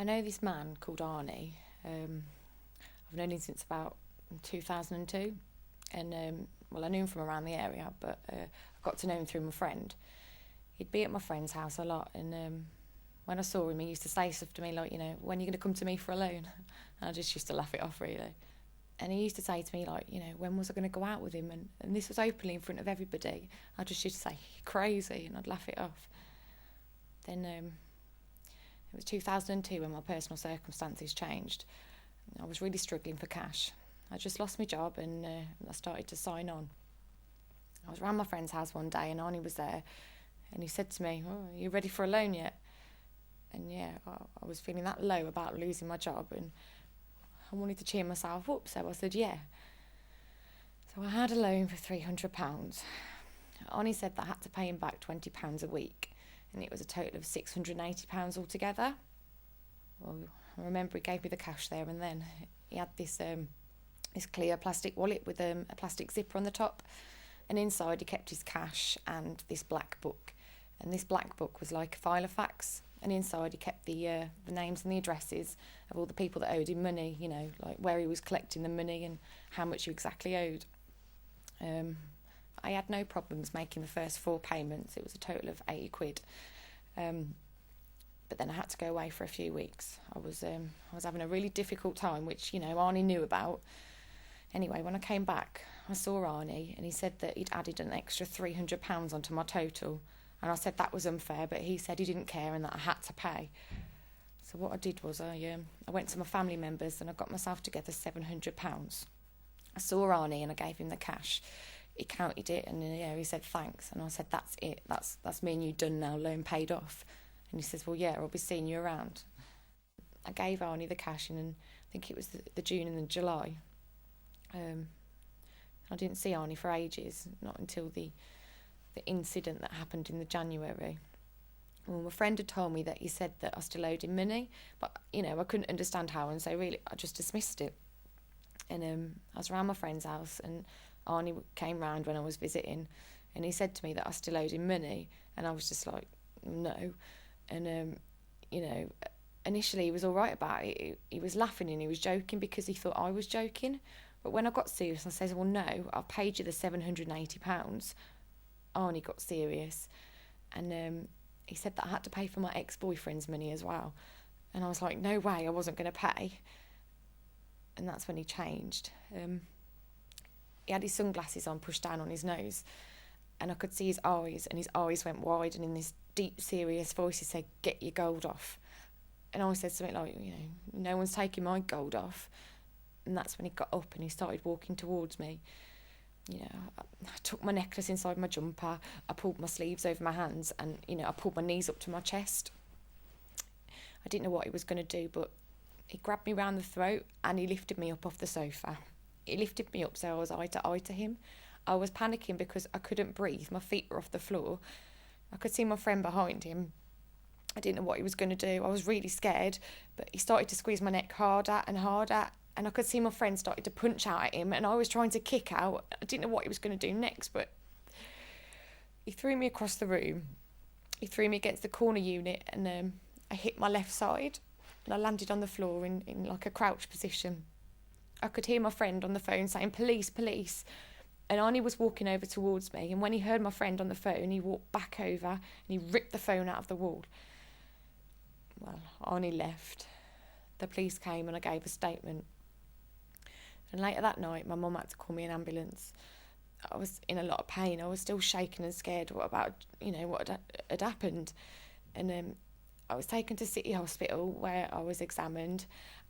I know this man called Arnie. I've known him since about 2002. And, I knew him from around the area, but I got to know him through my friend. He'd be at my friend's house a lot, and when I saw him, he used to say stuff to me like, when are you going to come to me for a loan? And I just used to laugh it off, really. And he used to say to me, like, when was I going to go out with him? And this was openly in front of everybody. I just used to say, you're crazy, and I'd laugh it off. Then it was 2002 when my personal circumstances changed. I was really struggling for cash. I just lost my job, and I started to sign on. I was around my friend's house one day, and Arnie was there, and he said to me, are you ready for a loan yet? And yeah, I was feeling that low about losing my job, and I wanted to cheer myself up, so I said yeah. So I had a loan for £300. Arnie said that I had to pay him back £20 a week, and it was a total of £680 altogether. Well, I remember he gave me the cash there and then. He had this clear plastic wallet with a plastic zipper on the top, and inside he kept his cash and this black book. And this black book was like a file of facts, and inside he kept the names and the addresses of all the people that owed him money, like where he was collecting the money and how much he exactly owed. I had no problems making the first 4 payments. It was a total of £80. But then I had to go away for a few weeks. I was having a really difficult time, which, Arnie knew about. Anyway, when I came back, I saw Arnie, and he said that he'd added an extra £300 onto my total. And I said that was unfair, but he said he didn't care and that I had to pay. So what I did was I went to my family members and I got myself together £700. I saw Arnie and I gave him the cash. He counted it, and he said thanks. And I said, that's it. That's me and you done now, loan paid off. And he says, well, yeah, I'll be seeing you around. I gave Arnie the cash in, I think it was the June and the July. I didn't see Arnie for ages, not until the incident that happened in the January. Well, my friend had told me that he said that I still owed him money, but, I couldn't understand how, and so really I just dismissed it. And I was around my friend's house, and Arnie came round when I was visiting, and he said to me that I still owed him money, and I was just like, no. And, initially he was all right about it. He was laughing and he was joking because he thought I was joking. But when I got serious, I said, well, no, I've paid you the £780. Arnie got serious. And he said that I had to pay for my ex-boyfriend's money as well. And I was like, no way, I wasn't going to pay. And that's when he changed. He had his sunglasses on, pushed down on his nose. And I could see his eyes, and his eyes went wide, and in this deep, serious voice, he said, get your gold off. And I said something like, no one's taking my gold off. And that's when he got up and he started walking towards me. I took my necklace inside my jumper, I pulled my sleeves over my hands, and, I pulled my knees up to my chest. I didn't know what he was going to do, but he grabbed me round the throat and he lifted me up off the sofa. He lifted me up so I was eye to eye to him. I was panicking because I couldn't breathe. My feet were off the floor. I could see my friend behind him. I didn't know what he was going to do. I was really scared, but he started to squeeze my neck harder and harder, and I could see my friend started to punch out at him, and I was trying to kick out. I didn't know what he was going to do next, but he threw me across the room. He threw me against the corner unit, and I hit my left side, and I landed on the floor in like a crouch position. I could hear my friend on the phone saying, police, police. And Arnie was walking over towards me, and when he heard my friend on the phone, he walked back over and he ripped the phone out of the wall. Well, Arnie left. The police came and I gave a statement. And later that night, my mum had to call me an ambulance. I was in a lot of pain. I was still shaking and scared what had happened. And I was taken to City Hospital where I was examined,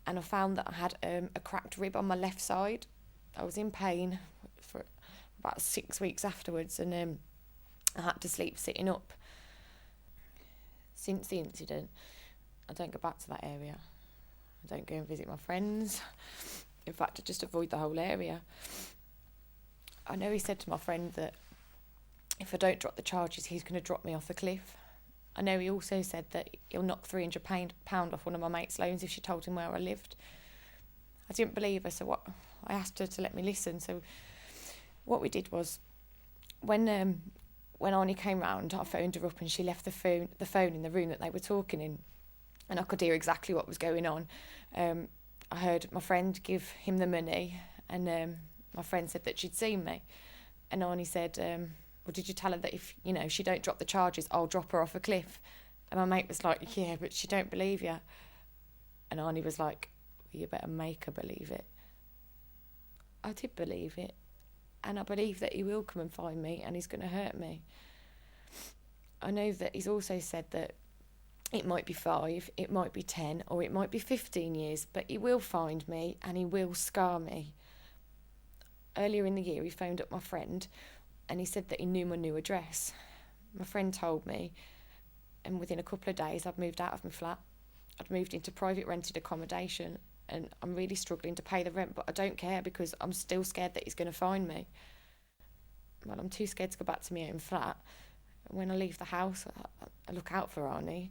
and I found that I had a cracked rib on my left side. I was in pain for about 6 weeks afterwards, and I had to sleep sitting up. Since the incident, I don't go back to that area. I don't go and visit my friends. In fact, I just avoid the whole area. I know he said to my friend that if I don't drop the charges, he's going to drop me off the cliff. I know he also said that he'll knock £300 off one of my mate's loans if she told him where I lived. I didn't believe her, so I asked her to let me listen. So what we did was, when Arnie came round, I phoned her up and she left the phone in the room that they were talking in. and I could hear exactly what was going on. I heard my friend give him the money, and my friend said that she'd seen me. And Arnie said, well, did you tell her that if, she don't drop the charges, I'll drop her off a cliff? And my mate was like, yeah, but she don't believe you. And Arnie was like, well, you better make her believe it. I did believe it. And I believe that he will come and find me and he's going to hurt me. I know that he's also said that it might be 5, it might be 10, or it might be 15 years, but he will find me and he will scar me. Earlier in the year, he phoned up my friend and he said that he knew my new address. My friend told me, and within a couple of days, I'd moved out of my flat. I'd moved into private rented accommodation, and I'm really struggling to pay the rent, but I don't care because I'm still scared that he's going to find me. Well, I'm too scared to go back to my own flat. When I leave the house, I look out for Arnie.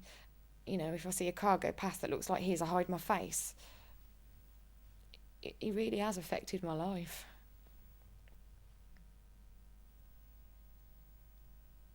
If I see a car go past that looks like his, I hide my face. He really has affected my life.